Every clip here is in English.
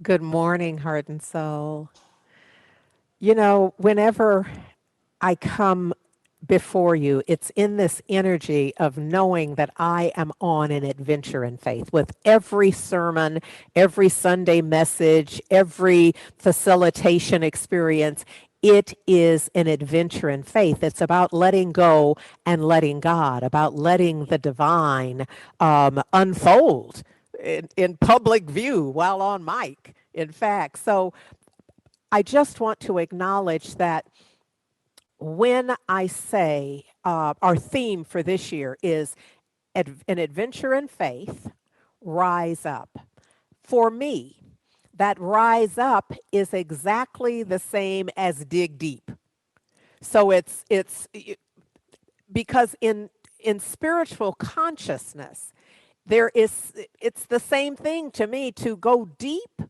Good morning, heart and soul. You know, whenever I come before you, it's in this energy of knowing that I am on an adventure in faith. With every sermon, every Sunday message, every facilitation experience, it is an adventure in faith. It's about letting go and letting God, about letting the divine unfold in public view while on mic, in fact. So I just want to acknowledge that when I say our theme for this year is an adventure in faith, rise up. For me, that rise up is exactly the same as dig deep. So because in spiritual consciousness, it's the same thing to me. To go deep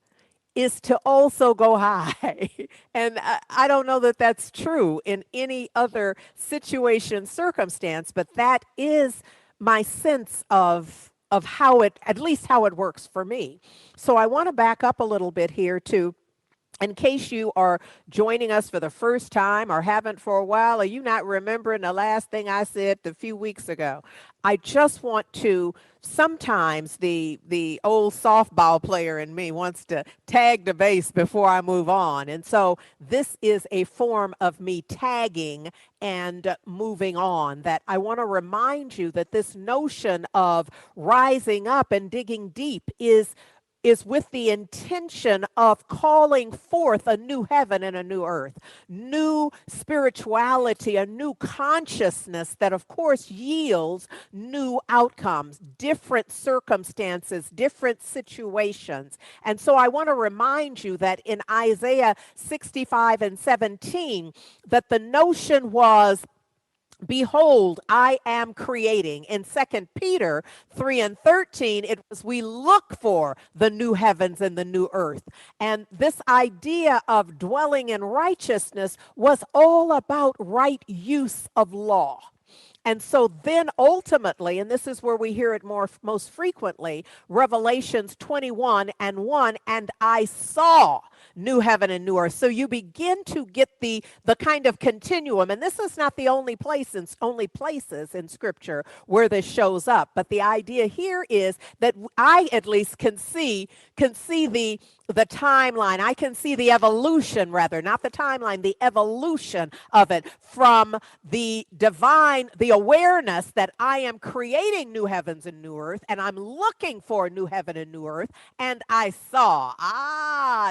is to also go high. And I don't know that that's true in any other situation, circumstance, but that is my sense of how it, at least how it works for me. So I want to back up a little bit here to, in case you are joining us for the first time or haven't for a while, or you not remembering the last thing I said a few weeks ago, I just want to, sometimes the old softball player in me wants to tag the base before I move on. And so this is a form of me tagging and moving on, that I want to remind you that this notion of rising up and digging deep is with the intention of calling forth a new heaven and a new earth, new spirituality, a new consciousness that, of course, yields new outcomes, different circumstances, different situations. And so I want to remind you that in Isaiah 65 and 17, that the notion was, behold, I am creating. In Second Peter 3 and 13, it was, we look for the new heavens and the new earth. And this idea of dwelling in righteousness was all about right use of law. And so then ultimately, and this is where we hear it most frequently, Revelations 21 and 1, and I saw new heaven and new earth. So you begin to get the kind of continuum. And this is not the only places in scripture where this shows up. But the idea here is that I at least can see the timeline. I can see the evolution, rather, not the timeline, the evolution of it from the divine, the awareness that I am creating new heavens and new earth, and I'm looking for a new heaven and new earth. And I saw,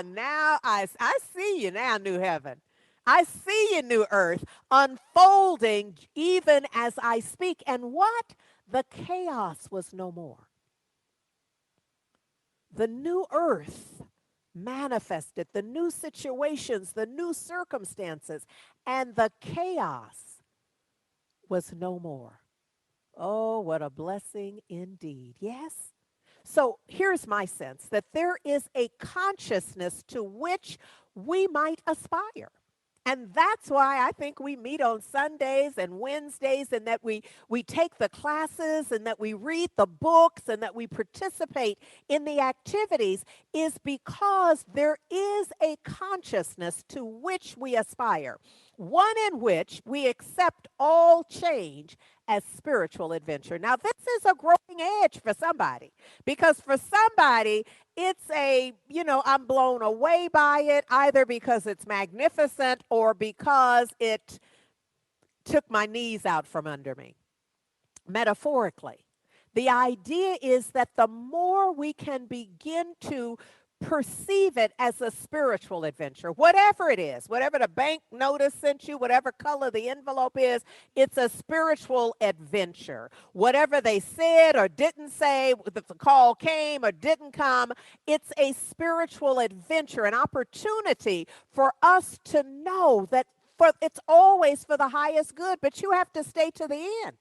now I see you now, new heaven. I see you, new earth, unfolding even as I speak. And what? The chaos was no more. The new earth manifested, the new situations, the new circumstances, and the chaos was no more. Oh, what a blessing indeed. Yes? So here's my sense that there is a consciousness to which we might aspire. And that's why I think we meet on Sundays and Wednesdays, and that we take the classes, and that we read the books, and that we participate in the activities, is because there is a consciousness to which we aspire, one in which we accept all change as spiritual adventure. Now, this is a growing edge for somebody, because for somebody, it's I'm blown away by it, either because it's magnificent or because it took my knees out from under me, metaphorically. The idea is that the more we can begin to perceive it as a spiritual adventure, whatever it is, whatever the bank notice sent you, whatever color the envelope is, it's a spiritual adventure. Whatever they said or didn't say, if the call came or didn't come, it's a spiritual adventure, an opportunity for us to know that it's always for the highest good, but you have to stay to the end.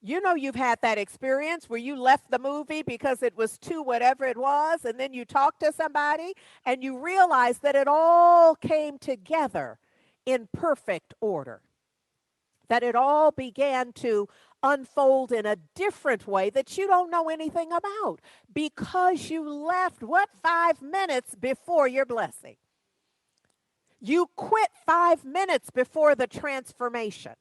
You know, you've had that experience where you left the movie because it was too whatever it was, and then you talk to somebody and you realize that it all came together in perfect order, that it all began to unfold in a different way that you don't know anything about because you left what 5 minutes before your blessing. You quit 5 minutes before the transformation.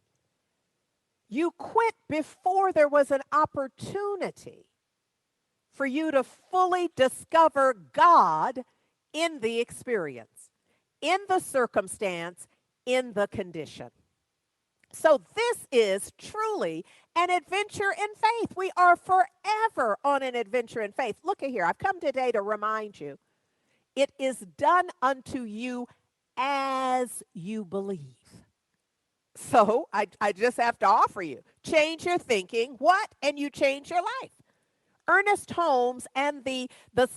You quit before there was an opportunity for you to fully discover God in the experience, in the circumstance, in the condition. So this is truly an adventure in faith. We are forever on an adventure in faith. Look at here. I've come today to remind you, it is done unto you as you believe. So I just have to offer you, change your thinking, what? And you change your life. Ernest Holmes and the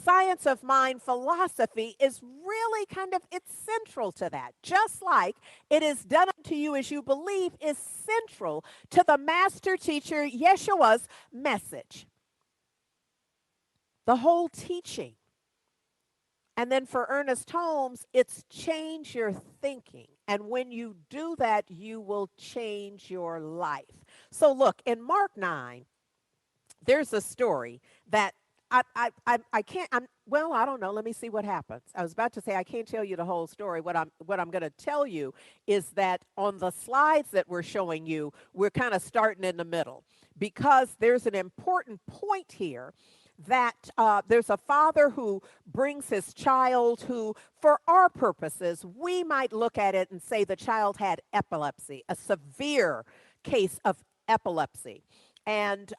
science of mind philosophy is really kind of, it's central to that. Just like it is done unto you as you believe is central to the master teacher Yeshua's message. The whole teaching. And then for Ernest Holmes, it's change your thinking. And when you do that, you will change your life. So look, in Mark 9, there's a story that I can't, well, I don't know. Let me see what happens. I was about to say I can't tell you the whole story. What I'm going to tell you is that on the slides that we're showing you, we're kind of starting in the middle because there's an important point here that there's a father who brings his child who, for our purposes, we might look at it and say the child had epilepsy, a severe case of epilepsy, and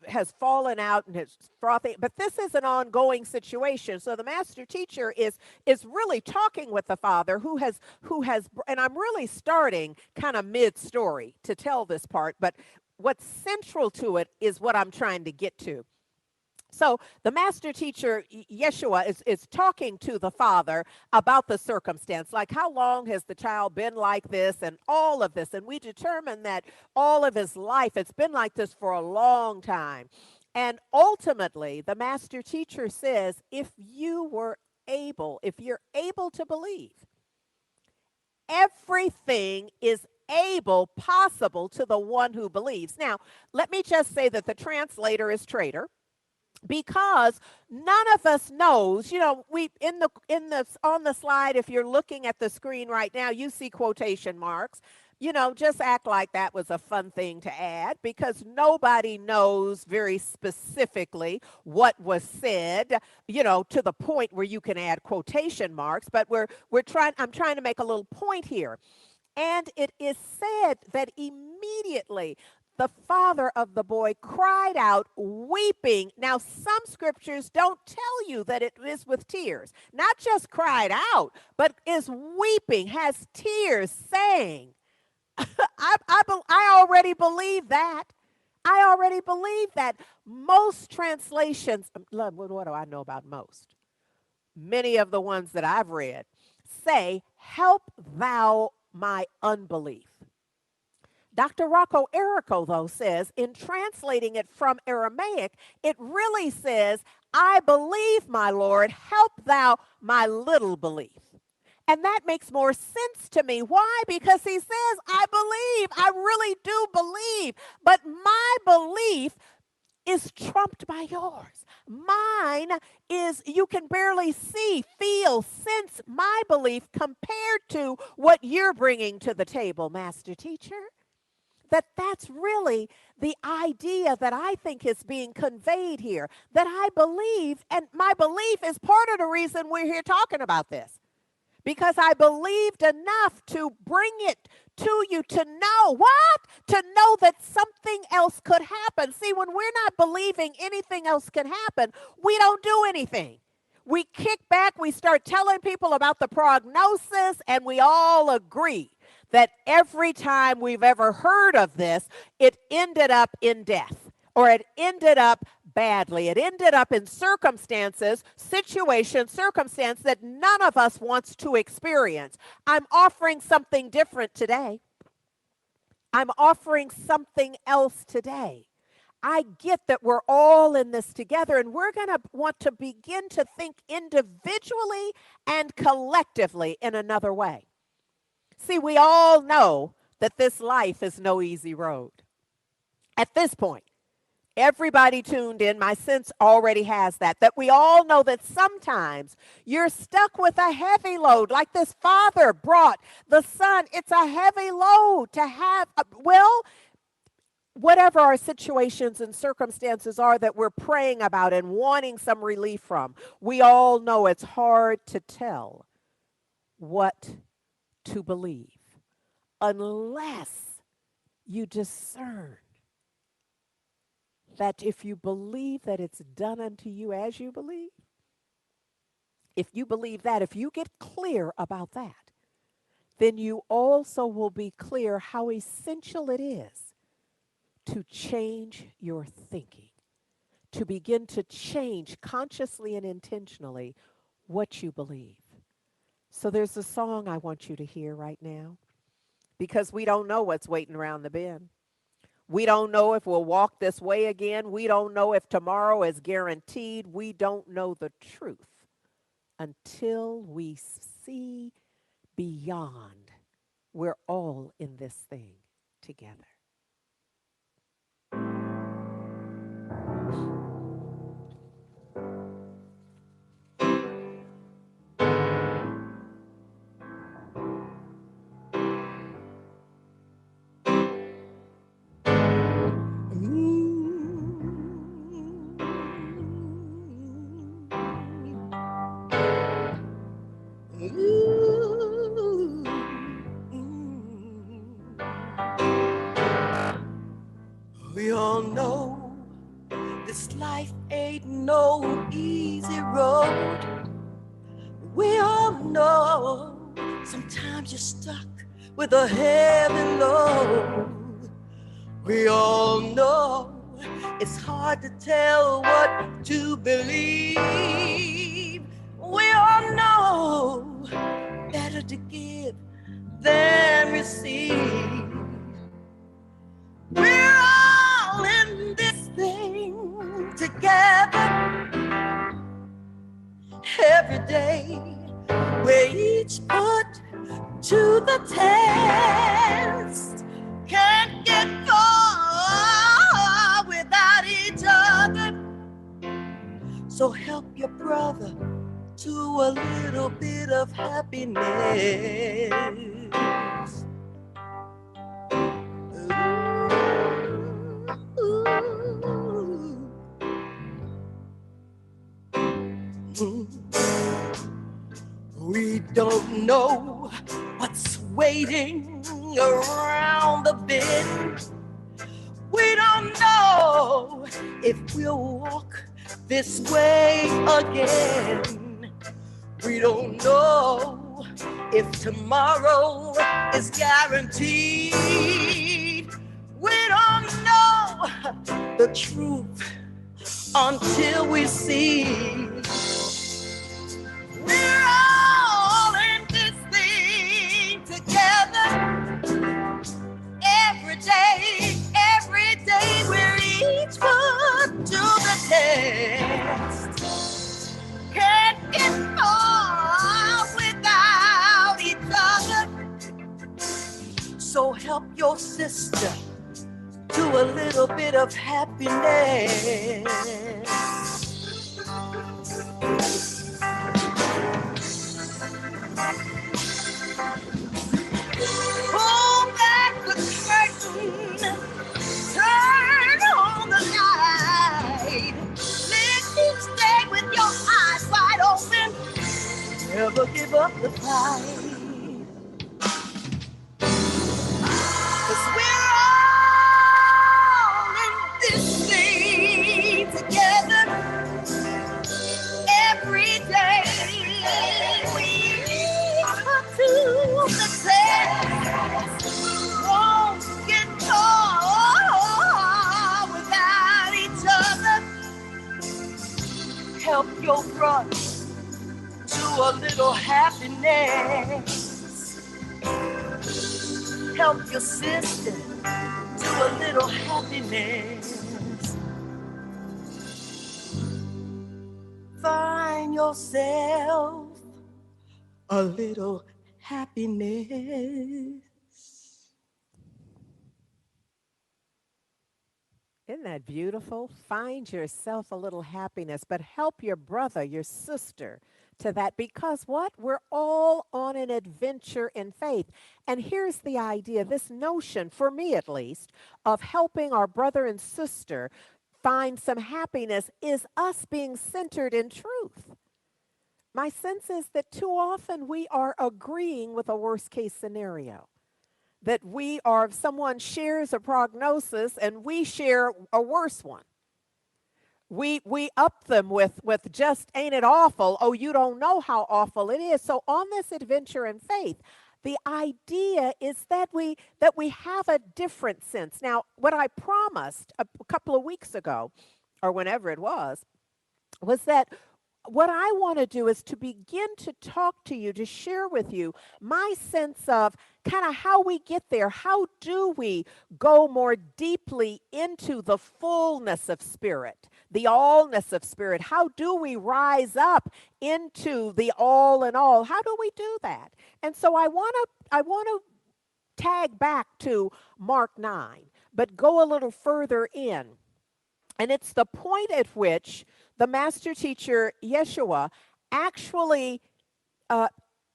has fallen out and is frothing. But this is an ongoing situation. So the master teacher is really talking with the father who has, and I'm really starting kind of mid-story to tell this part, but what's central to it is what I'm trying to get to. So the master teacher, Yeshua, is talking to the father about the circumstance, like how long has the child been like this and all of this. And we determine that all of his life, it's been like this for a long time. And ultimately, the master teacher says, if you're able to believe, everything is possible to the one who believes. Now, let me just say that the translator is traitor, because none of us knows, we on the slide, if you're looking at the screen right now, you see quotation marks. Just act like that was a fun thing to add, because nobody knows very specifically what was said, to the point where you can add quotation marks. But I'm trying to make a little point here. And it is said that immediately the father of the boy cried out, weeping. Now, some scriptures don't tell you that it is with tears. Not just cried out, but is weeping, has tears, saying, I already believe that. I already believe that. Most translations, what do I know about most? Many of the ones that I've read say, help thou my unbelief. Dr. Rocco Errico, though, says, in translating it from Aramaic, it really says, I believe, my Lord, help thou my little belief. And that makes more sense to me. Why? Because he says, I believe, I really do believe, but my belief is trumped by yours. Mine is, you can barely see, feel, sense my belief compared to what you're bringing to the table, master teacher. That's really the idea that I think is being conveyed here, that I believe, and my belief is part of the reason we're here talking about this, because I believed enough to bring it to you to know what? To know that something else could happen. See, when we're not believing anything else can happen, we don't do anything. We kick back, we start telling people about the prognosis, and we all agree that every time we've ever heard of this, it ended up in death, or it ended up badly. It ended up in circumstance that none of us wants to experience. I'm offering something different today. I'm offering something else today. I get that we're all in this together, and we're going to want to begin to think individually and collectively in another way. See, we all know that this life is no easy road. At this point, everybody tuned in, my sense already has that we all know that sometimes you're stuck with a heavy load, like this father brought the son. It's a heavy load to have, well, whatever our situations and circumstances are that we're praying about and wanting some relief from. We all know it's hard to tell what to believe unless you discern that if you believe that it's done unto you as you believe, if you believe that, if you get clear about that, then you also will be clear how essential it is to change your thinking, to begin to change consciously and intentionally what you believe. So there's a song I want you to hear right now because we don't know what's waiting around the bend. We don't know if we'll walk this way again. We don't know if tomorrow is guaranteed. We don't know the truth until we see beyond. We're all in this thing together. We all know this life ain't no easy road. We all know sometimes you're stuck with a heavy load. We all know it's hard to tell what to believe. We all know better to give than receive. We're all in this thing together every day. We're each put to the test. Can't get far without each other. So help your brother to a little bit of happiness. We don't know what's waiting around the bend. We don't know if we'll walk this way again. We don't know if tomorrow is guaranteed. We don't know the truth until we see. We're all in this thing together every day we're each put to the test. Can't get far without each other. So help your sister to a little bit of happiness. Pull back the curtain, turn on the light. Let me stay with your eyes wide open. Never give up the fight. 'Cause we're all in this thing together every day. We come to the test. Won't get caught without each other. Help your brother to a little happiness. Help your sister to a little happiness. Find yourself a little happiness. 'Cause we're all in this thing together every day. We come to the test. Won't get caught without each other. Help your brother to a little happiness. Help your sister to a little happiness. Find yourself a little happiness. 'Cause we're all in this thing together every day. We come to the test. Won't get caught without each other. Help your brother to a little happiness. Isn't that beautiful? Find yourself a little happiness, but help your brother, your sister to that because what? We're all on an adventure in faith. And here's the idea this notion, for me at least, of helping our brother and sister find some happiness is us being centered in truth. My sense is that too often we are agreeing with a worst case scenario. That we are, someone shares a prognosis and we share a worse one. We up them with just ain't it awful? Oh, you don't know how awful it is. So on this adventure in faith, the idea is that we have a different sense. Now, what I promised a couple of weeks ago, or whenever it was that what I want to do is to begin to talk to you, to share with you my sense of kind of how we get there. How do we go more deeply into the fullness of spirit, the allness of spirit? How do we rise up into the all in all? How do we do that? And so I want to tag back to Mark 9, but go a little further in. And it's the point at which the master teacher, Yeshua, actually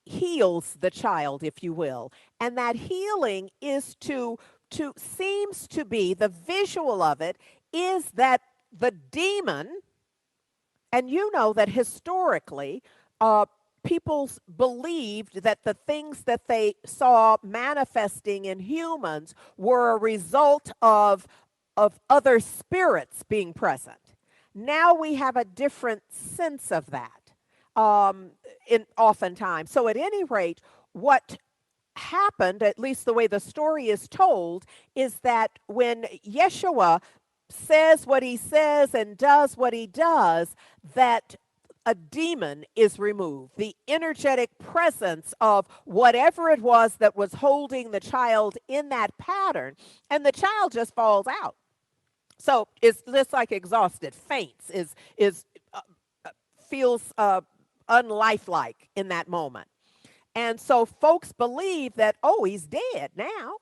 heals the child, if you will. And that healing is seems to be, the visual of it is that the demon, and you know that historically, people believed that the things that they saw manifesting in humans were a result of other spirits being present. Now we have a different sense of that in oftentimes. So at any rate, what happened, at least the way the story is told, is that when Yeshua says what he says and does what he does, that a demon is removed. The energetic presence of whatever it was that was holding the child in that pattern, and the child just falls out. So it's just like exhausted, faints, feels unlifelike in that moment. And so folks believe that, oh, he's dead now.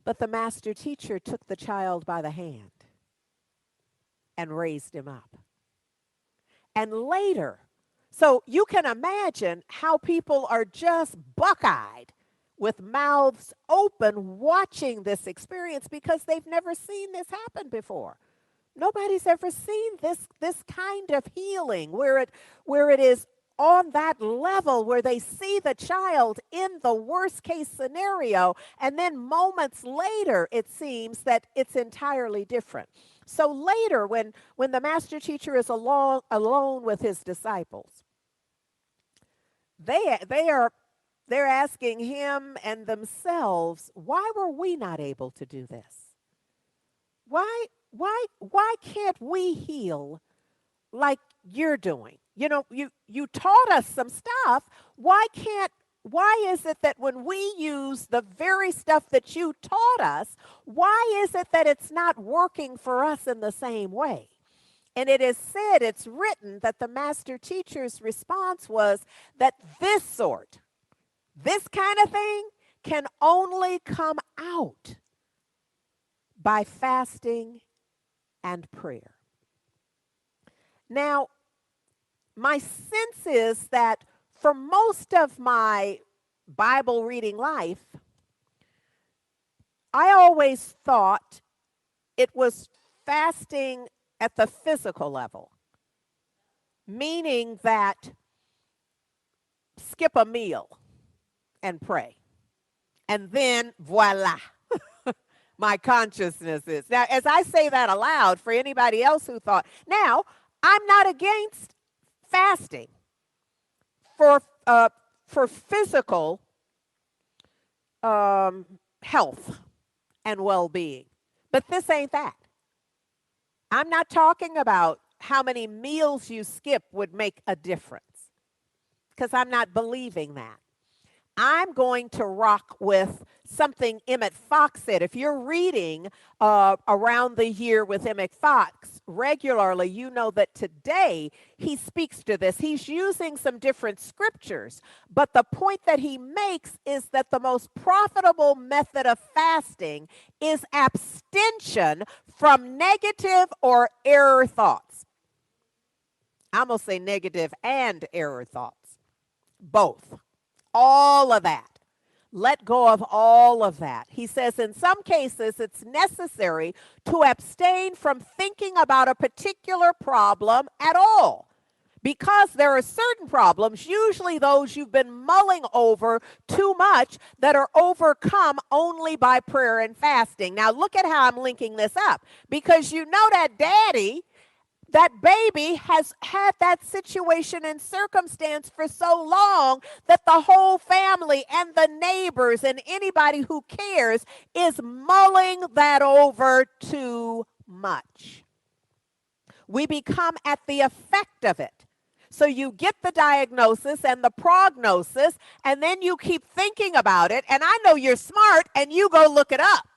But the master teacher took the child by the hand and raised him up. And later, so you can imagine how people are just buck-eyed with mouths open watching this experience because they've never seen this happen before. Nobody's ever seen this kind of healing where it is on that level where they see the child in the worst case scenario, and then moments later it seems that it's entirely different. So later when the master teacher is alone with his disciples, they're asking him and themselves, why were we not able to do this? Why can't we heal like you're doing? You know, you taught us some stuff. Why is it that when we use the very stuff that you taught us, why is it that it's not working for us in the same way? And it is said, it's written that the master teacher's response was that this kind of thing can only come out by fasting and prayer. Now, my sense is that for most of my Bible reading life, I always thought it was fasting at the physical level, meaning that skip a meal and pray. And then voila, my consciousness is. Now, as I say that aloud, for anybody else who thought, now, I'm not against fasting for physical health and well-being. But this ain't that. I'm not talking about how many meals you skip would make a difference, because I'm not believing that. I'm going to rock with something Emmett Fox said. If you're reading Around the Year with Emmett Fox, regularly, you know that today he speaks to this. He's using some different scriptures, but the point that he makes is that the most profitable method of fasting is abstention from negative or error thoughts. I'm going to say negative and error thoughts, both, all of that. Let go of all of that. He says in some cases it's necessary to abstain from thinking about a particular problem at all, because there are certain problems, usually those you've been mulling over too much, that are overcome only by prayer and fasting. Now look at how I'm linking this up, because you know that daddy, that baby has had that situation and circumstance for so long that the whole family and the neighbors and anybody who cares is mulling that over too much. We become at the effect of it. So you get the diagnosis and the prognosis, and then you keep thinking about it. And I know you're smart, and you go look it up.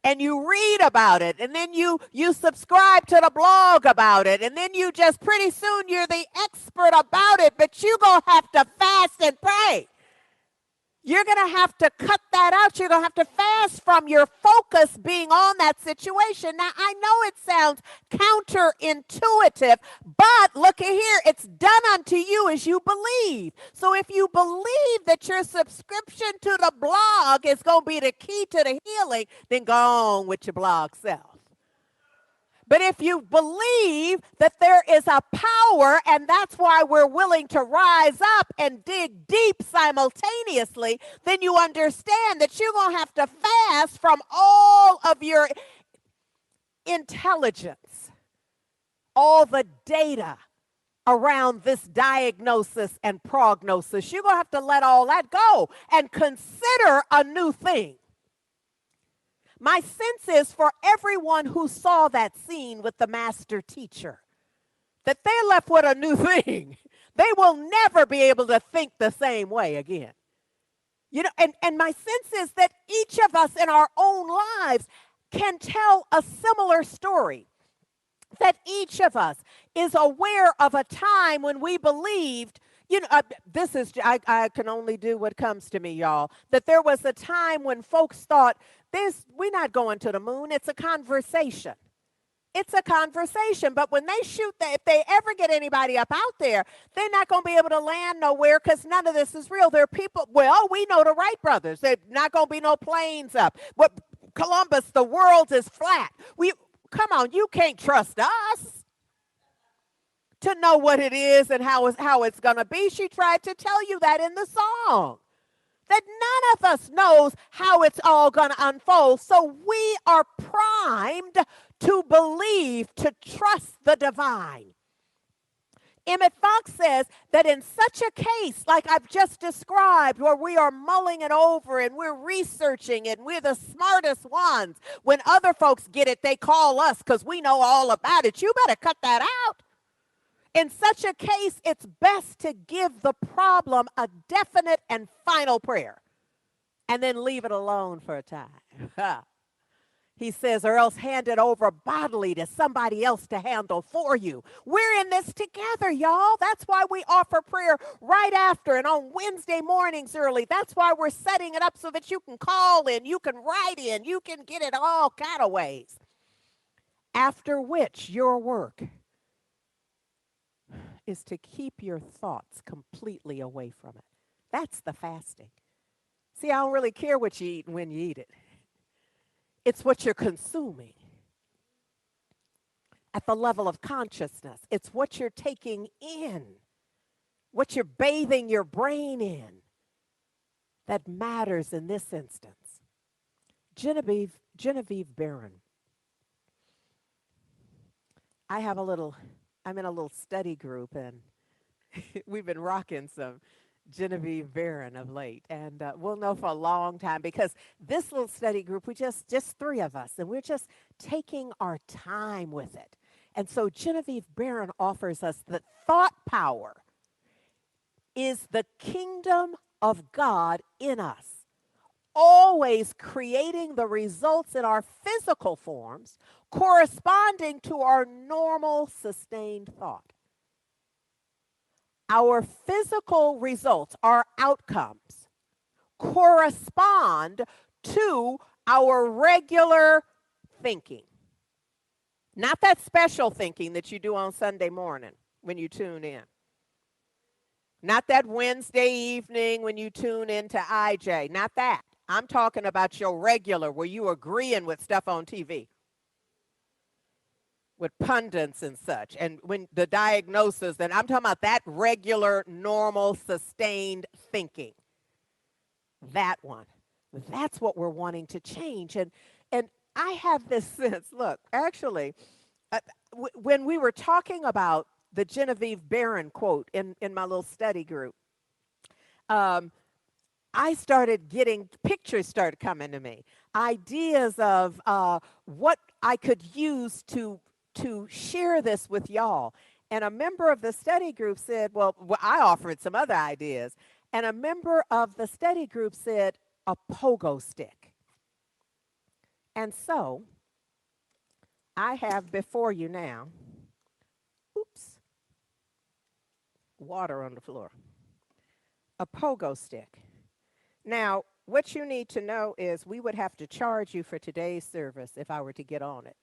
And you read about it, and then you subscribe to the blog about it, and then you just pretty soon you're the expert about it, but you're going to have to fast and pray. You're going to have to cut that out. You're going to have to fast from your focus being on that situation. Now, I know it sounds counterintuitive, but look at here. It's done unto you as you believe. So if you believe that your subscription to the blog is going to be the key to the healing, then go on with your blog self. But if you believe that there is a power, and that's why we're willing to rise up and dig deep simultaneously, then you understand that you're going to have to fast from all of your intelligence, all the data around this diagnosis and prognosis. You're going to have to let all that go and consider a new thing. My sense is for everyone who saw that scene with the master teacher, that they're left with a new thing. They will never be able to think the same way again. You know, and my sense is that each of us in our own lives can tell a similar story. That each of us is aware of a time when we believed, you know, I can only do what comes to me, y'all. That there was a time when folks thought, we're not going to the moon. It's a conversation. It's a conversation. But when they shoot, if they ever get anybody up out there, they're not going to be able to land nowhere because none of this is real. There are people, well, we know the Wright brothers. There's not going to be no planes up. But Columbus, the world is flat. Come on, you can't trust us to know what it is and how it's going to be. She tried to tell you that in the song. That none of us knows how it's all going to unfold. So we are primed to believe, to trust the divine. Emmett Fox says that in such a case, like I've just described, where we are mulling it over and we're researching it and we're the smartest ones, when other folks get it, they call us because we know all about it. You better cut that out. In such a case, it's best to give the problem a definite and final prayer and then leave it alone for a time. He says, or else hand it over bodily to somebody else to handle for you. We're in this together, y'all. That's why we offer prayer right after and on Wednesday mornings early. That's why we're setting it up so that you can call in, you can write in, you can get it all kind of ways. After which your work is to keep your thoughts completely away from it. That's the fasting. See, I don't really care what you eat and when you eat it. It's what you're consuming at the level of consciousness. It's what you're taking in, what you're bathing your brain in that matters in this instance. Genevieve Barron. I'm in a little study group, and we've been rocking some Genevieve Barron of late. And we'll know for a long time, because this little study group, we just three of us, and we're just taking our time with it. And so Genevieve Barron offers us that thought power is the kingdom of God in us. always creating the results in our physical forms corresponding to our normal sustained thought. Our physical results, our outcomes, correspond to our regular thinking. Not that special thinking that you do on Sunday morning when you tune in. Not that Wednesday evening when you tune into IJ. Not that. I'm talking about your regular where you agreeing with stuff on TV. With pundits and such, and when the diagnosis, and I'm talking about that regular, normal, sustained thinking. That one. That's what we're wanting to change. And I have this sense, look, actually, when we were talking about the Genevieve Barron quote in my little study group, I started getting, pictures started coming to me, ideas of what I could use to share this with y'all. And a member of the study group said, well, I offered some other ideas. And a member of the study group said, a pogo stick. And so I have before you now, oops, water on the floor, a pogo stick. Now, what you need to know is we would have to charge you for today's service if I were to get on it.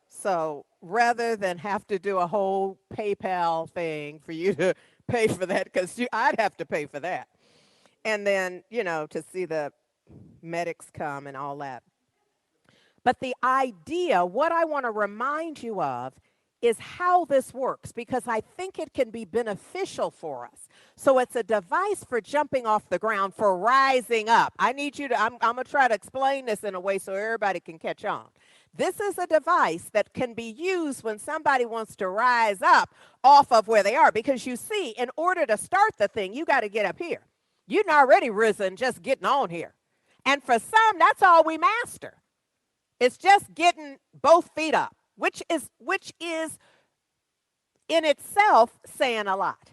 So rather than have to do a whole PayPal thing for you to pay for that, because I'd have to pay for that. And then, to see the medics come and all that. But the idea, what I want to remind you of, is how this works, because I think it can be beneficial for us. So it's a device for jumping off the ground, for rising up. I need you to, I'm going to try to explain this in a way so everybody can catch on. This is a device that can be used when somebody wants to rise up off of where they are. Because you see, in order to start the thing, you got to get up here. You've already risen just getting on here. And for some, that's all we master. It's just getting both feet up, which is in itself saying a lot.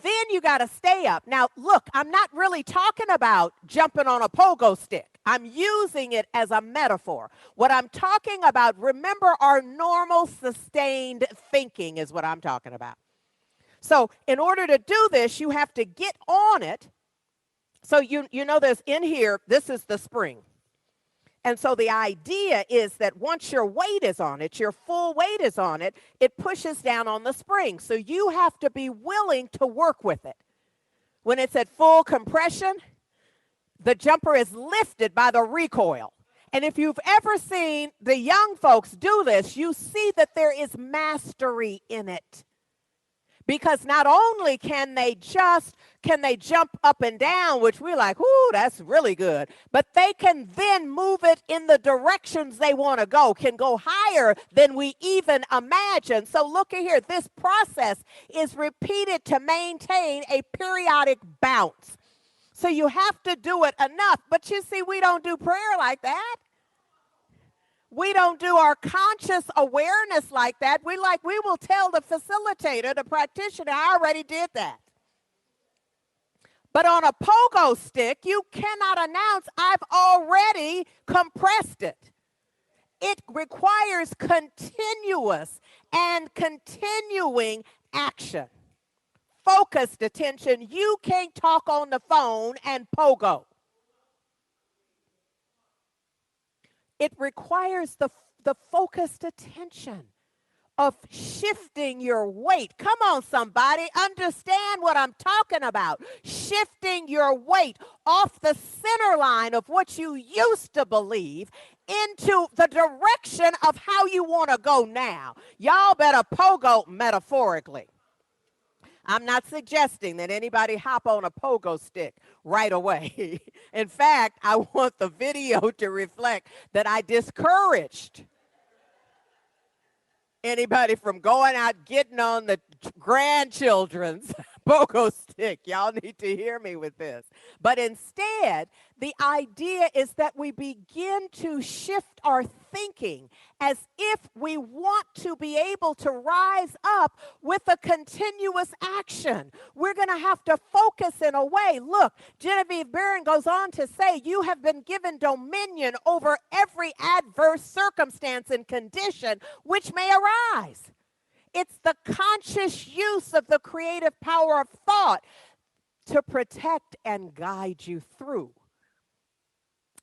Then you got to stay up. Now, look, I'm not really talking about jumping on a pogo stick. I'm using it as a metaphor. What I'm talking about, remember, our normal sustained thinking is what I'm talking about. So in order to do this, you have to get on it. So you know this in here, this is the spring. And so the idea is that once your weight is on it, your full weight is on it, it pushes down on the spring. So you have to be willing to work with it. When it's at full compression, the jumper is lifted by the recoil. And if you've ever seen the young folks do this, you see that there is mastery in it. Because not only can they jump up and down, which we're like, ooh, that's really good, but they can then move it in the directions they want to go, can go higher than we even imagine. So look at here, this process is repeated to maintain a periodic bounce. So you have to do it enough, but you see, we don't do prayer like that. We don't do our conscious awareness like that. We will tell the facilitator, the practitioner, I already did that. But on a pogo stick, you cannot announce, I've already compressed it. It requires continuous and continuing action. Focused attention. You can't talk on the phone and pogo. It requires the focused attention of shifting your weight. Come on, somebody. Understand what I'm talking about. Shifting your weight off the center line of what you used to believe into the direction of how you want to go now. Y'all better pogo metaphorically. I'm not suggesting that anybody hop on a pogo stick right away. In fact, I want the video to reflect that I discouraged anybody from going out getting on the grandchildren's pogo stick. Y'all need to hear me with this. But instead, the idea is that we begin to shift our thinking as if we want to be able to rise up with a continuous action. We're going to have to focus in a way. Look, Genevieve Barron goes on to say, you have been given dominion over every adverse circumstance and condition which may arise. It's the conscious use of the creative power of thought to protect and guide you through.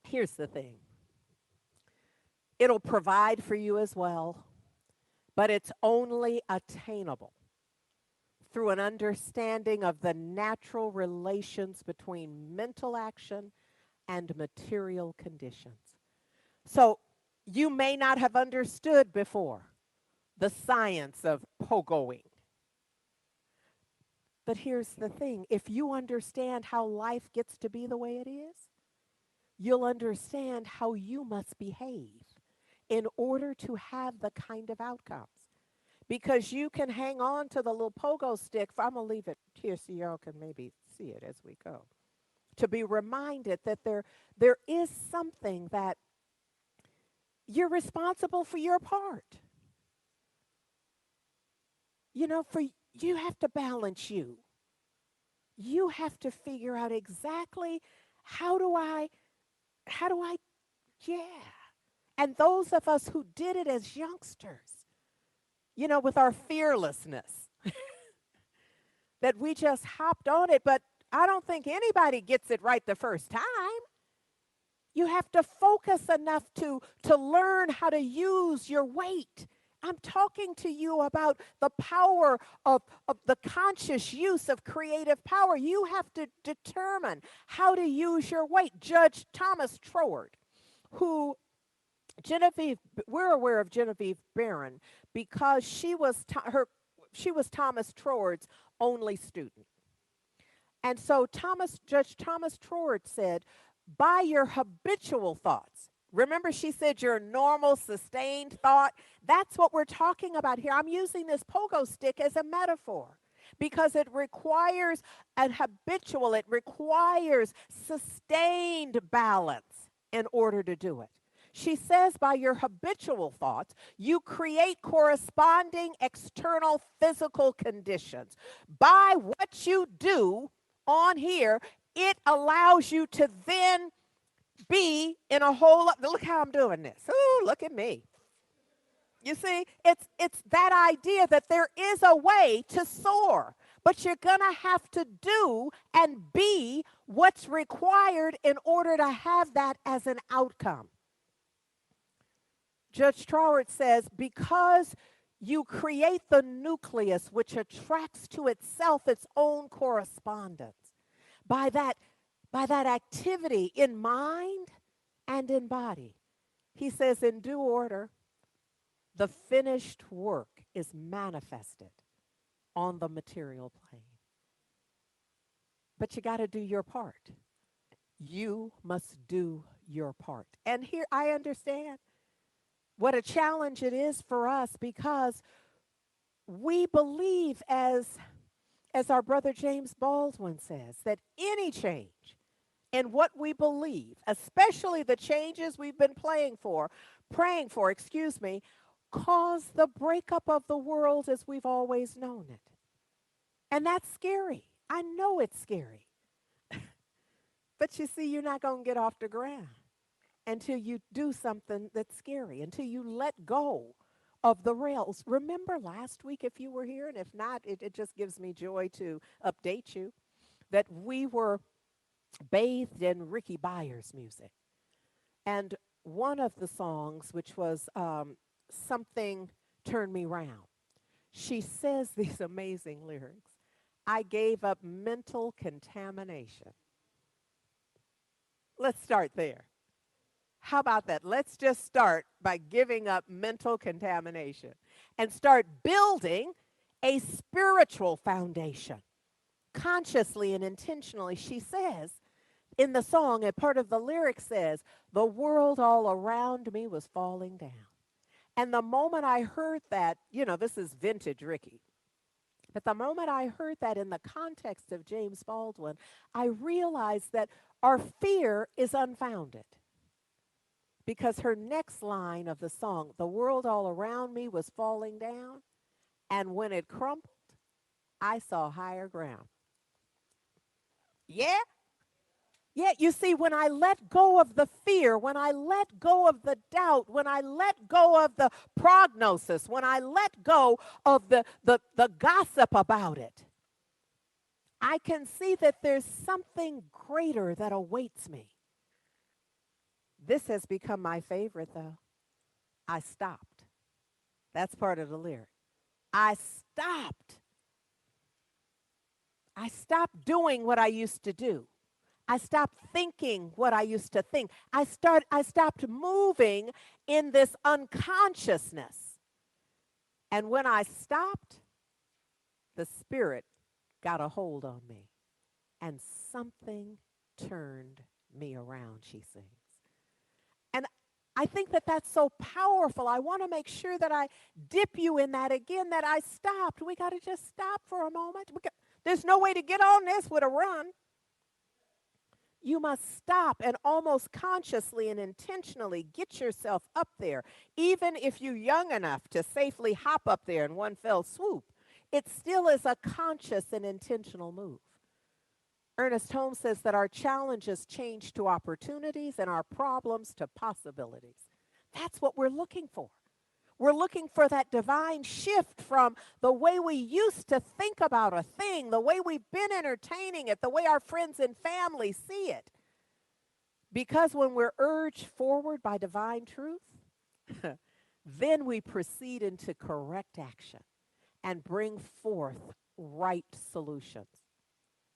Here's the thing. It'll provide for you as well, but it's only attainable through an understanding of the natural relations between mental action and material conditions. So you may not have understood before the science of pogoing. But here's the thing. If you understand how life gets to be the way it is, you'll understand how you must behave in order to have the kind of outcomes. Because you can hang on to the little pogo stick. I'm going to leave it here so y'all can maybe see it as we go. To be reminded that there is something that you're responsible for your part. You know, you have to balance you. You have to figure out exactly how do I, yeah. And those of us who did it as youngsters, you know, with our fearlessness, that we just hopped on it, but I don't think anybody gets it right the first time. You have to focus enough to learn how to use your weight. I'm talking to you about the power of the conscious use of creative power. You have to determine how to use your weight. Judge Thomas Troward, who we're aware of Genevieve Barron because she was Thomas Troward's only student. And so Judge Thomas Troward said, by your habitual thoughts. Remember, she said your normal sustained thought. That's what we're talking about here. I'm using this pogo stick as a metaphor because it requires it requires sustained balance in order to do it. She says by your habitual thoughts, you create corresponding external physical conditions. By what you do on here, it allows you to then be in a whole, look how I'm doing this. Ooh, look at me. You see, it's that idea that there is a way to soar, but you're going to have to do and be what's required in order to have that as an outcome. Judge Troward says, because you create the nucleus which attracts to itself its own correspondence. By that activity in mind and in body. He says, in due order, the finished work is manifested on the material plane. But you got to do your part. You must do your part. And here I understand what a challenge it is for us because we believe, as our brother James Baldwin says, that any change in what we believe, especially the changes we've been praying for, cause the breakup of the world as we've always known it. And that's scary. I know it's scary. But you see, you're not going to get off the ground until you do something that's scary, until you let go of the rails. Remember last week, if you were here, and if not, it just gives me joy to update you, that we were bathed in Ricky Byers' music. And one of the songs, which was Something Turned Me Round, she says these amazing lyrics. I gave up mental contamination. Let's start there. How about that? Let's just start by giving up mental contamination and start building a spiritual foundation. Consciously and intentionally, she says in the song, and part of the lyric says, the world all around me was falling down. And the moment I heard that, this is vintage Ricky. But the moment I heard that in the context of James Baldwin, I realized that our fear is unfounded because her next line of the song, the world all around me was falling down, and when it crumbled, I saw higher ground. Yeah, yeah, you see, when I let go of the fear, when I let go of the doubt, when I let go of the prognosis, when I let go of the gossip about it, I can see that there's something greater that awaits me. This has become my favorite, though. I stopped. That's part of the lyric. I stopped. I stopped doing what I used to do. I stopped thinking what I used to think. I stopped moving in this unconsciousness. And when I stopped, the spirit got a hold on me and something turned me around, she sings. And I think that that's so powerful. I want to make sure that I dip you in that again, that I stopped. We got to just stop for a moment. There's no way to get on this with a run. You must stop and almost consciously and intentionally get yourself up there. Even if you're young enough to safely hop up there in one fell swoop, it still is a conscious and intentional move. Ernest Holmes says that our challenges change to opportunities and our problems to possibilities. That's what we're looking for. We're looking for that divine shift from the way we used to think about a thing, the way we've been entertaining it, the way our friends and family see it. Because when we're urged forward by divine truth, then we proceed into correct action and bring forth right solutions.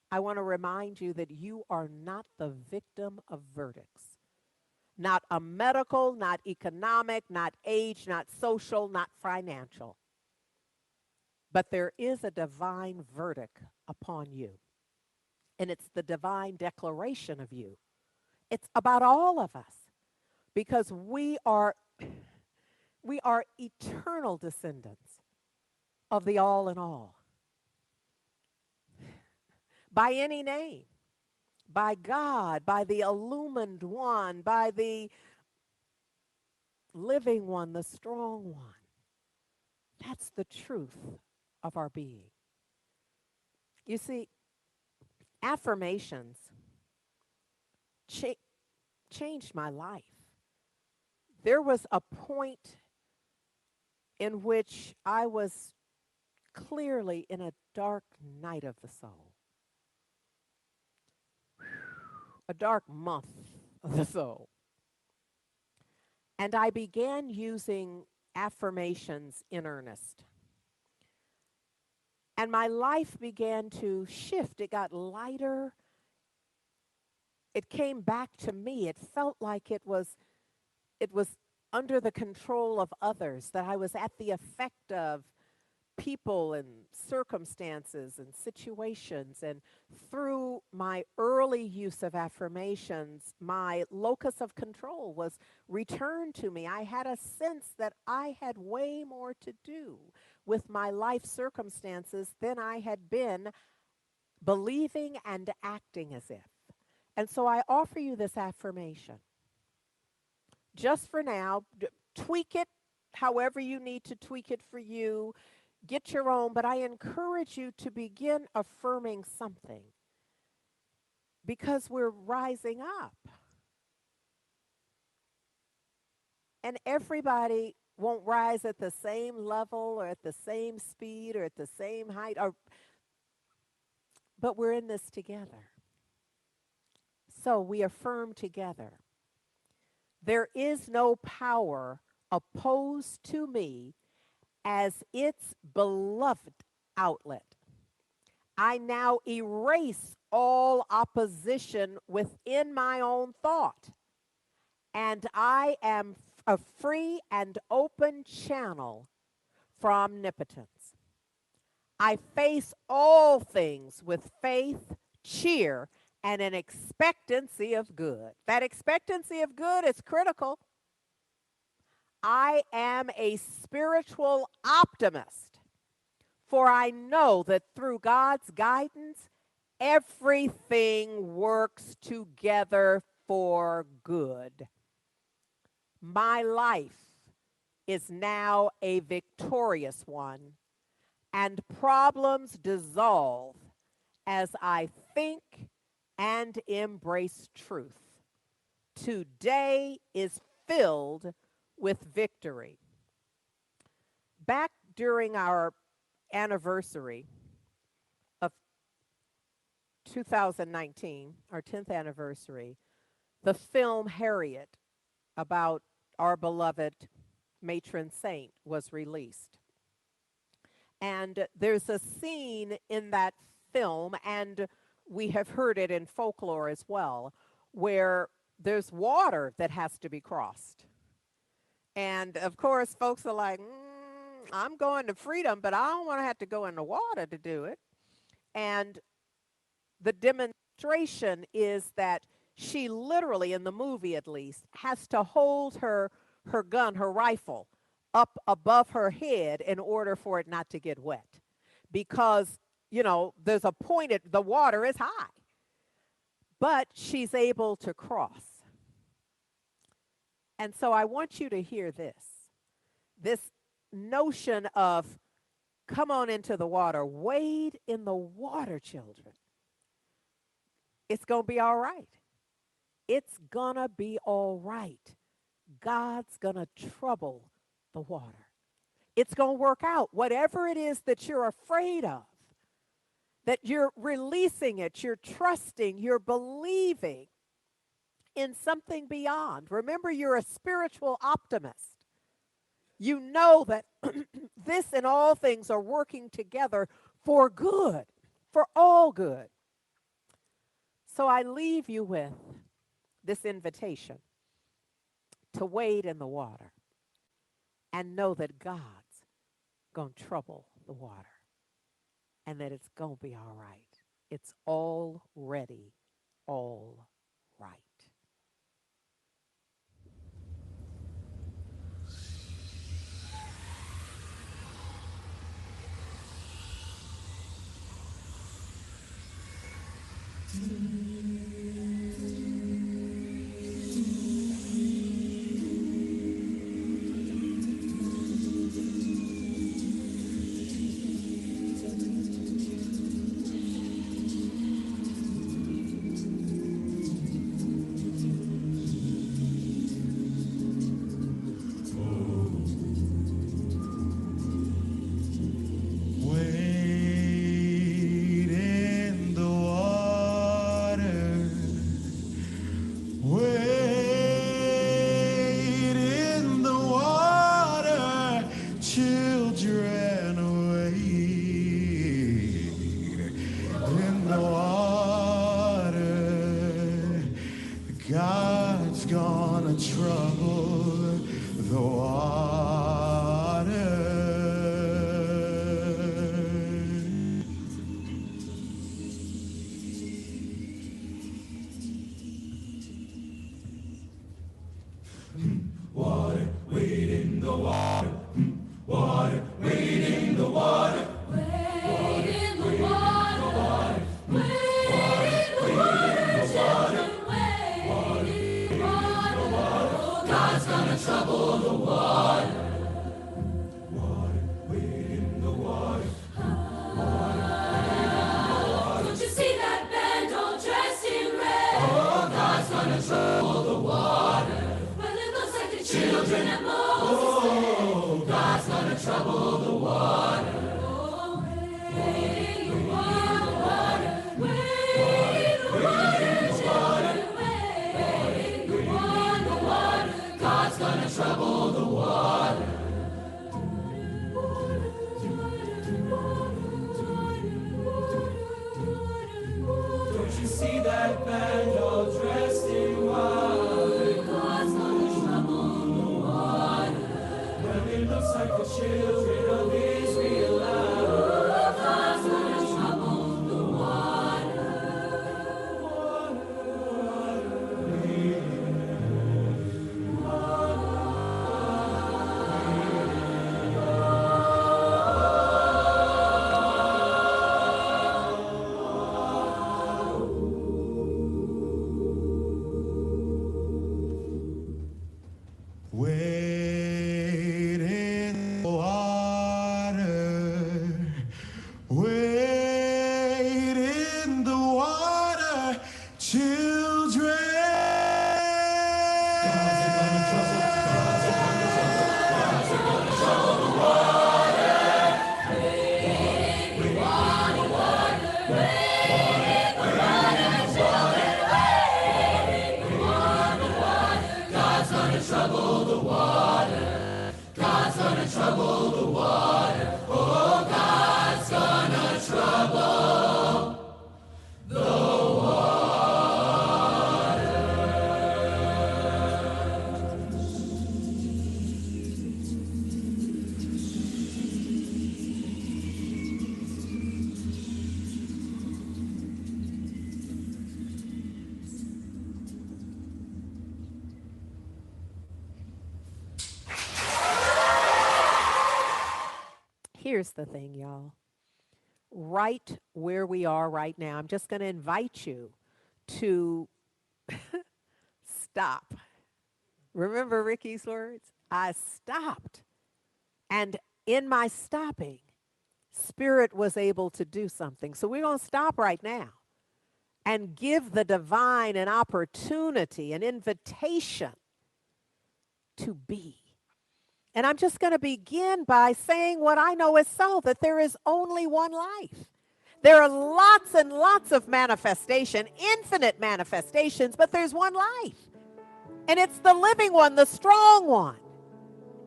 I want to remind you that you are not the victim of verdicts. Not a medical, not economic, not age, not social, not financial. But there is a divine verdict upon you. And it's the divine declaration of you. It's about all of us because we are eternal descendants of the all in all. By any name, by God, by the illumined one, by the living one, the strong one. That's the truth of our being. You see, affirmations cha- changed my life. There was a point in which I was clearly in a dark night of the soul, a dark month of the soul. And I began using affirmations in earnest. And my life began to shift. It got lighter. It came back to me. It felt like it was under the control of others, that I was at the effect of people and circumstances and situations. And through my early use of affirmations, my locus of control was returned to me. I had a sense that I had way more to do with my life circumstances than I had been believing and acting as if. And so I offer you this affirmation just for now. Tweak it however you need to tweak it for you. Get your own, but I encourage you to begin affirming something because we're rising up. And everybody won't rise at the same level or at the same speed or at the same height, but we're in this together. So we affirm together. There is no power opposed to me as its beloved outlet. I now erase all opposition within my own thought, and I am a free and open channel for omnipotence. I face all things with faith, cheer, and an expectancy of good. That expectancy of good is critical. I am a spiritual optimist For I know that through God's guidance, everything works together for good. My life is now a victorious one, and problems dissolve as I think and embrace truth. Today is filled with victory. Back during our anniversary of 2019, our 10th anniversary, the film Harriet about our beloved matron saint was released. And there's a scene in that film, and we have heard it in folklore as well, where there's water that has to be crossed. And of course, folks are like, I'm going to freedom, but I don't want to have to go in the water to do it. And the demonstration is that she literally, in the movie at least, has to hold her gun, her rifle, up above her head in order for it not to get wet. Because, there's a point at the water is high. But she's able to cross. And so I want you to hear this notion of come on into the water, wade in the water, children. It's going to be all right. It's going to be all right. God's going to trouble the water. It's going to work out. Whatever it is that you're afraid of, that you're releasing it, you're trusting, you're believing in something beyond. Remember, you're a spiritual optimist. You know that this and all things are working together for good, for all good. So I leave you with this invitation to wade in the water and know that God's going to trouble the water and that it's going to be all right. It's already all right. God's gonna trouble the water. Water, wade in the water. Water, wade in the water. Wade in the water. Wade in the water. God's gonna trouble the water. Water, wade in the water. Water, wade in the water. Don't you see that band all dressed in red? Oh, God's gonna trouble the water. Well, it looks like the children of Moses. Oh, God's gonna trouble the water. Oh, wade in the water. Wade in the water. Wade in the water. God's gonna trouble the water. Don't you see that band all dressed in white? God's gonna trouble the water. Well, it looks like the children of Israel. God's gonna trouble the water. Here's the thing, y'all. Right where we are right now, I'm just going to invite you to stop. Remember Ricky's words? I stopped. And in my stopping, Spirit was able to do something. So we're going to stop right now and give the divine an opportunity, an invitation to be. And I'm just going to begin by saying what I know is so, that there is only one life. There are lots and lots of manifestation, infinite manifestations, but there's one life. And it's the living one, the strong one.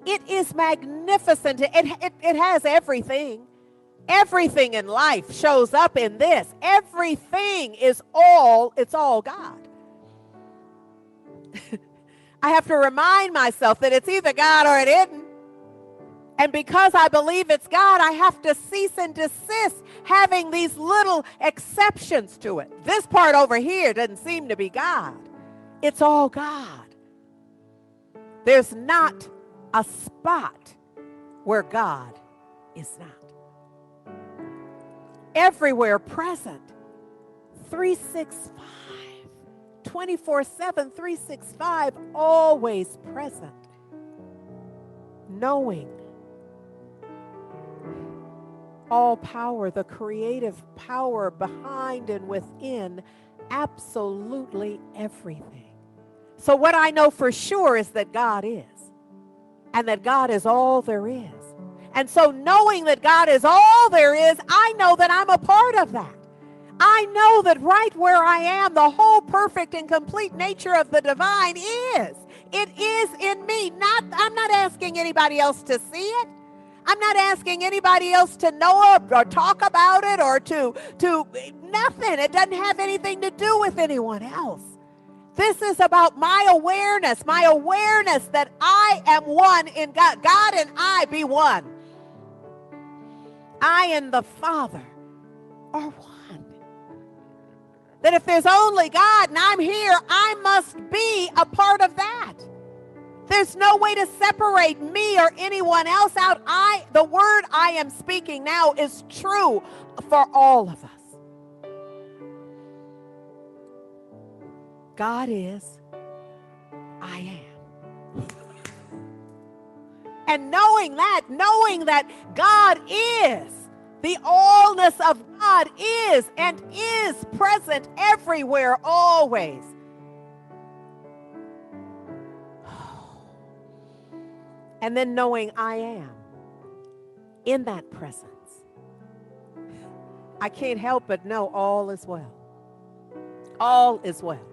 It is magnificent. It has everything. Everything in life shows up in this. Everything it's all God. I have to remind myself that it's either God or it isn't. And because I believe it's God, I have to cease and desist having these little exceptions to it. This part over here doesn't seem to be God. It's all God. There's not a spot where God is not. Everywhere present, 365, 24/7, 365, always present. Knowing all power, the creative power behind and within absolutely everything. So what I know for sure is that God is, and that God is all there is. And so knowing that God is all there is, I know that I'm a part of that. I know that right where I am, the whole perfect and complete nature of the divine is. It is in me. I'm not asking anybody else to see it. I'm not asking anybody else to know it or talk about it or to nothing. It doesn't have anything to do with anyone else. This is about my awareness that I am one in God. God and I be one. I and the Father are one. That if there's only God and I'm here, I must be a part of that. There's no way to separate me or anyone else out. The word I am speaking now is true for all of us. God is, I am. And knowing that God is, the allness of God is and is present everywhere, always. And then knowing I am in that presence, I can't help but know all is well. All is well.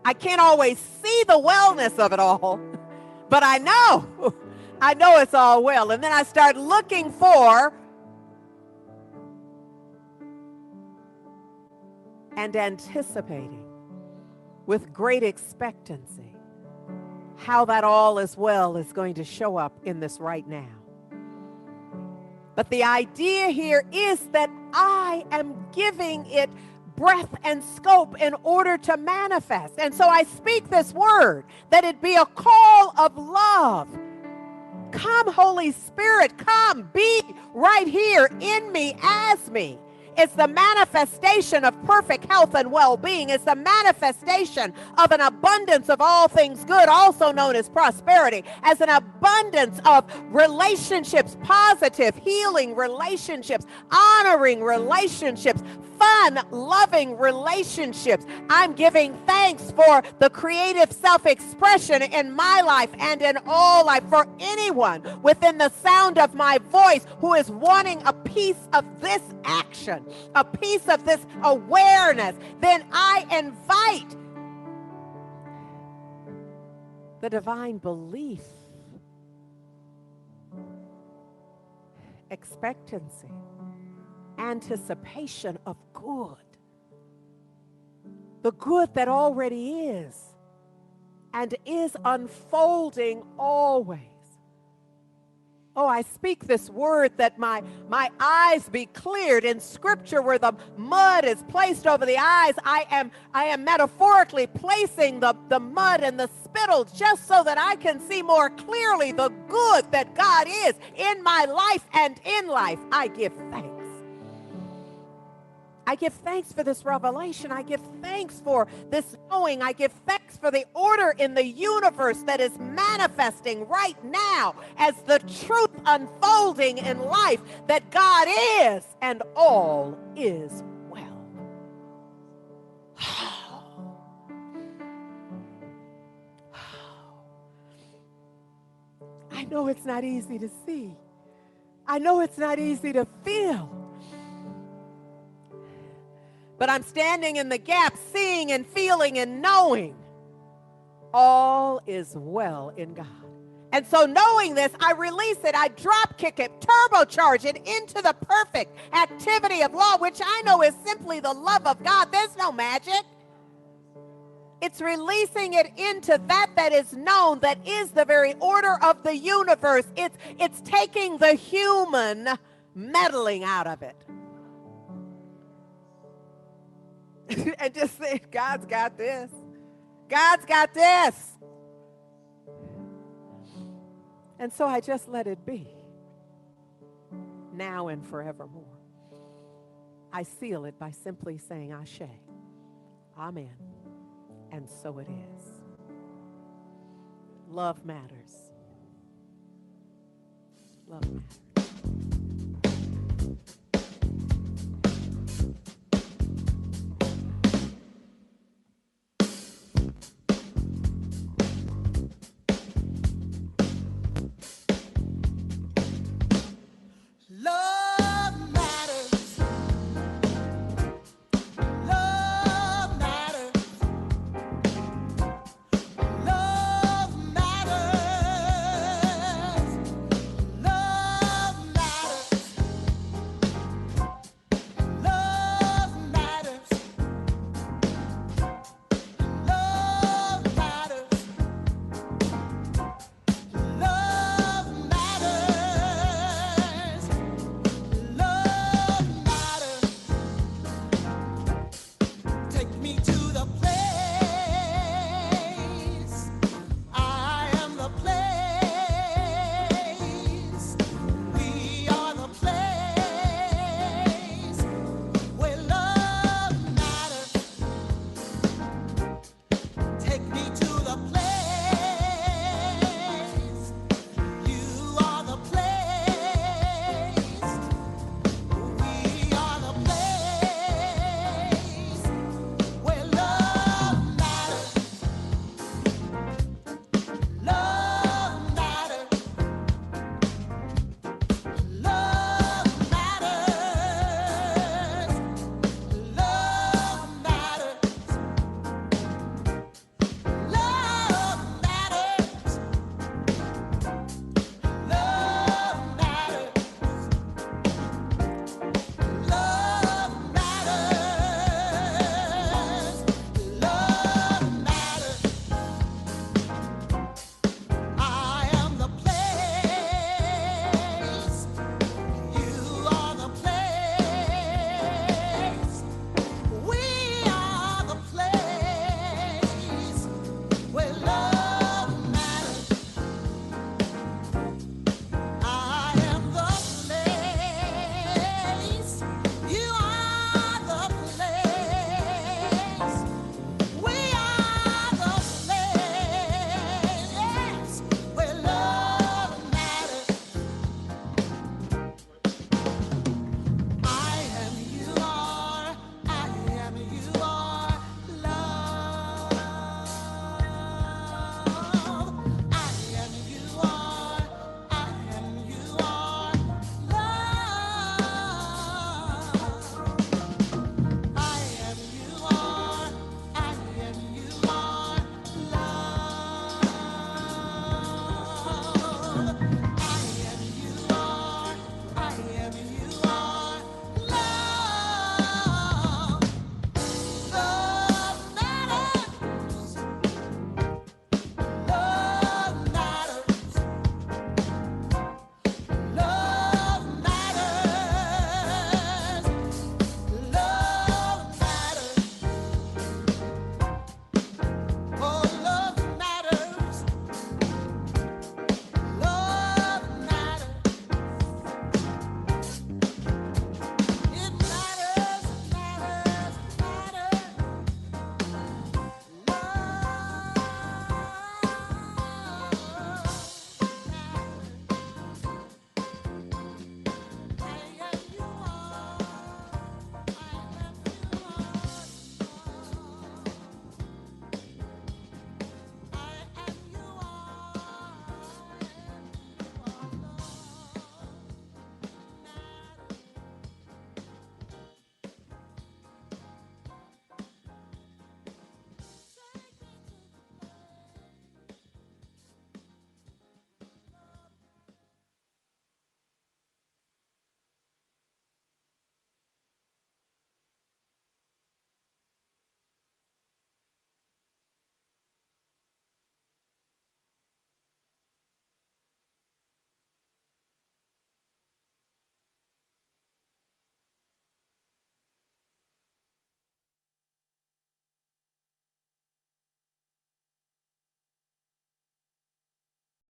I can't always see the wellness of it all, but I know it's all well. And then I start looking for and anticipating with great expectancy how that all is well is going to show up in this right now. But the idea here is that I am giving it breath and scope in order to manifest. And so I speak this word, that it be a call of love. Come, Holy Spirit, come, be right here in me, as me. It's the manifestation of perfect health and well-being. It's the manifestation of an abundance of all things good, also known as prosperity, as an abundance of relationships, positive, healing relationships, honoring relationships, fun, loving relationships. I'm giving thanks for the creative self-expression in my life and in all life, for anyone within the sound of my voice who is wanting a piece of this action, a piece of this awareness. Then I invite the divine belief, expectancy, anticipation of good, the good that already is and is unfolding always. Oh, I speak this word that my eyes be cleared. In scripture where the mud is placed over the eyes, I am metaphorically placing the mud and the spittle just so that I can see more clearly the good that God is in my life and in life. I give thanks. I give thanks for this revelation. I give thanks for this knowing. I give thanks for the order in the universe that is manifesting right now as the truth unfolding in life that God is and all is well. I know it's not easy to see. I know it's not easy to feel. But I'm standing in the gap, seeing and feeling and knowing all is well in God. And so knowing this, I release it, I drop kick it, turbocharge it into the perfect activity of law, which I know is simply the love of God. There's no magic. It's releasing it into that is known, that is the very order of the universe. It's taking the human meddling out of it. And just say, God's got this. God's got this. And so I just let it be. Now and forevermore. I seal it by simply saying, Ashe. Amen. And so it is. Love matters. Love matters.